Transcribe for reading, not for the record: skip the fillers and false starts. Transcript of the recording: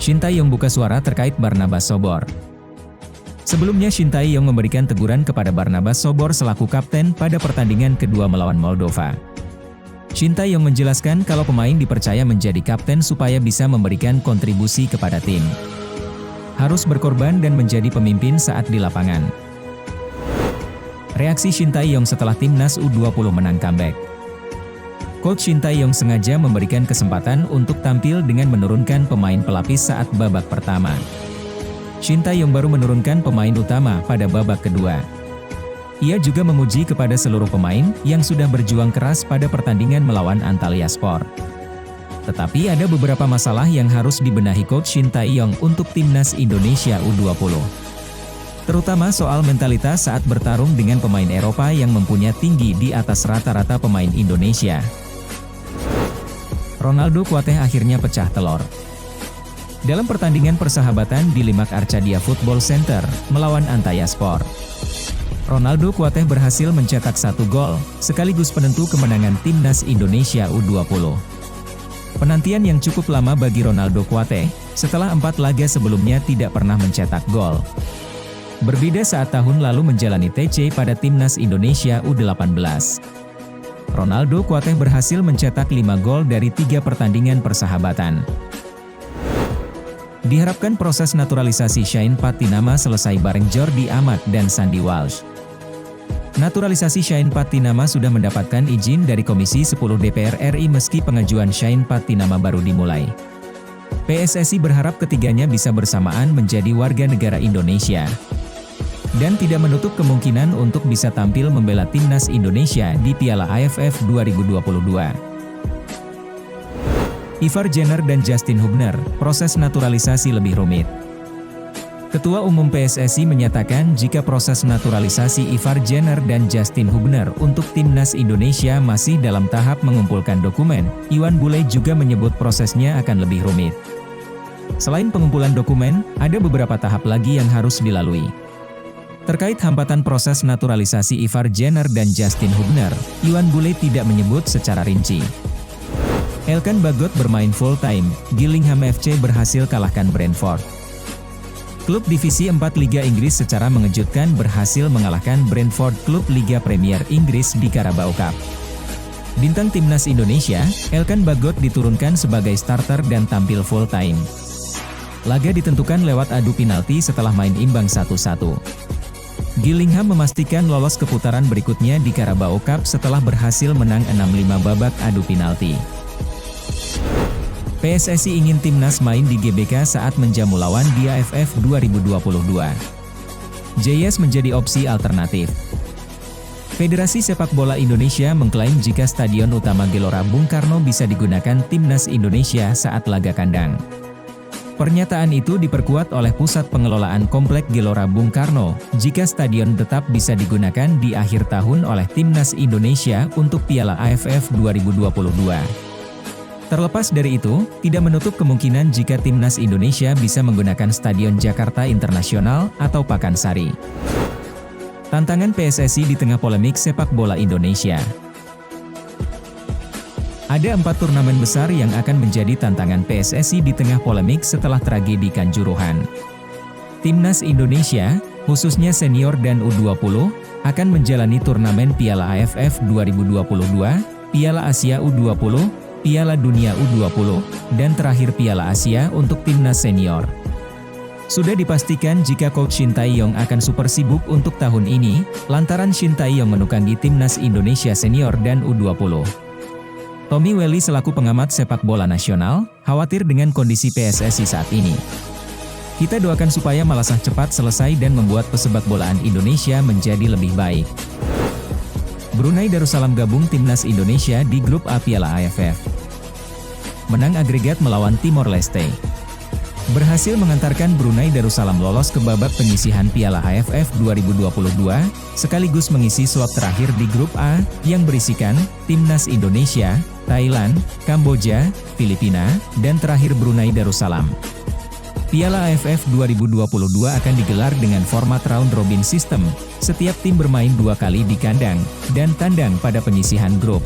Shin Tae-yong buka suara terkait Barnabas Sobor. Sebelumnya Shin Tae-yong memberikan teguran kepada Barnabas Sobor selaku kapten pada pertandingan kedua melawan Moldova. Shin Tae-yong menjelaskan kalau pemain dipercaya menjadi kapten supaya bisa memberikan kontribusi kepada tim. Harus berkorban dan menjadi pemimpin saat di lapangan. Reaksi Shin Tae-yong setelah timnas U20 menang comeback. Coach Shin Tae-yong sengaja memberikan kesempatan untuk tampil dengan menurunkan pemain pelapis saat babak pertama. Shin Tae-yong baru menurunkan pemain utama pada babak kedua. Ia juga memuji kepada seluruh pemain yang sudah berjuang keras pada pertandingan melawan Antalyaspor. Tetapi ada beberapa masalah yang harus dibenahi Coach Shin Tae-yong untuk timnas Indonesia U20. Terutama soal mentalitas saat bertarung dengan pemain Eropa yang mempunyai tinggi di atas rata-rata pemain Indonesia. Ronaldo Kuateh akhirnya pecah telur. Dalam pertandingan persahabatan di Limak Arcadia Football Center melawan Antalyaspor, Ronaldo Kuateh berhasil mencetak 1 gol, sekaligus penentu kemenangan timnas Indonesia U20. Penantian yang cukup lama bagi Ronaldo Kuateh, setelah 4 laga sebelumnya tidak pernah mencetak gol. Berbeda saat tahun lalu menjalani TC pada timnas Indonesia U18. Ronaldo Kuateh berhasil mencetak 5 gol dari 3 pertandingan persahabatan. Diharapkan proses naturalisasi Shane Patinama selesai bareng Jordi Amat dan Sandy Walsh. Naturalisasi Shane Patinama sudah mendapatkan izin dari Komisi 10 DPR RI meski pengajuan Shane Patinama baru dimulai. PSSI berharap ketiganya bisa bersamaan menjadi warga negara Indonesia. Dan tidak menutup kemungkinan untuk bisa tampil membela timnas Indonesia di Piala AFF 2022. Ivar Jenner dan Justin Hubner, proses naturalisasi lebih rumit. Ketua Umum PSSI menyatakan jika proses naturalisasi Ivar Jenner dan Justin Hubner untuk timnas Indonesia masih dalam tahap mengumpulkan dokumen, Iwan Bule juga menyebut prosesnya akan lebih rumit. Selain pengumpulan dokumen, ada beberapa tahap lagi yang harus dilalui. Terkait hambatan proses naturalisasi Ivar Jenner dan Justin Hubner, Iwan Bule tidak menyebut secara rinci. Elkan Bagot bermain full-time, Gillingham FC berhasil kalahkan Brentford. Klub Divisi 4 Liga Inggris secara mengejutkan berhasil mengalahkan Brentford klub Liga Premier Inggris di Carabao Cup. Bintang timnas Indonesia, Elkan Bagot diturunkan sebagai starter dan tampil full-time. Laga ditentukan lewat adu penalti setelah main imbang 1-1. Gillingham memastikan lolos ke putaran berikutnya di Carabao Cup setelah berhasil menang 6-5 babak adu penalti. PSSI ingin timnas main di GBK saat menjamu lawan di AFF 2022. JS menjadi opsi alternatif. Federasi Sepak Bola Indonesia mengklaim jika Stadion Utama Gelora Bung Karno bisa digunakan timnas Indonesia saat laga kandang. Pernyataan itu diperkuat oleh Pusat Pengelolaan Komplek Gelora Bung Karno, jika stadion tetap bisa digunakan di akhir tahun oleh timnas Indonesia untuk Piala AFF 2022. Terlepas dari itu, tidak menutup kemungkinan jika timnas Indonesia bisa menggunakan Stadion Jakarta Internasional atau Pakansari. Tantangan PSSI di tengah polemik sepak bola Indonesia. Ada 4 turnamen besar yang akan menjadi tantangan PSSI di tengah polemik setelah tragedi Kanjuruhan. Timnas Indonesia, khususnya senior dan U20, akan menjalani turnamen Piala AFF 2022, Piala Asia U20, Piala Dunia U20, dan terakhir Piala Asia untuk timnas senior. Sudah dipastikan jika Coach Shin Tae-yong akan super sibuk untuk tahun ini, lantaran Shin Tae-yong menukangi timnas Indonesia senior dan U20. Tommy Welly selaku pengamat sepak bola nasional, khawatir dengan kondisi PSSI saat ini. Kita doakan supaya Malasah cepat selesai dan membuat pesepak bolaan Indonesia menjadi lebih baik. Brunei Darussalam gabung timnas Indonesia di grup A Piala AFF. Menang agregat melawan Timor Leste. Berhasil mengantarkan Brunei Darussalam lolos ke babak penyisihan Piala AFF 2022, sekaligus mengisi slot terakhir di grup A, yang berisikan timnas Indonesia, Thailand, Kamboja, Filipina, dan terakhir Brunei Darussalam. Piala AFF 2022 akan digelar dengan format round robin system, setiap tim bermain 2 kali di kandang dan tandang pada penyisihan grup.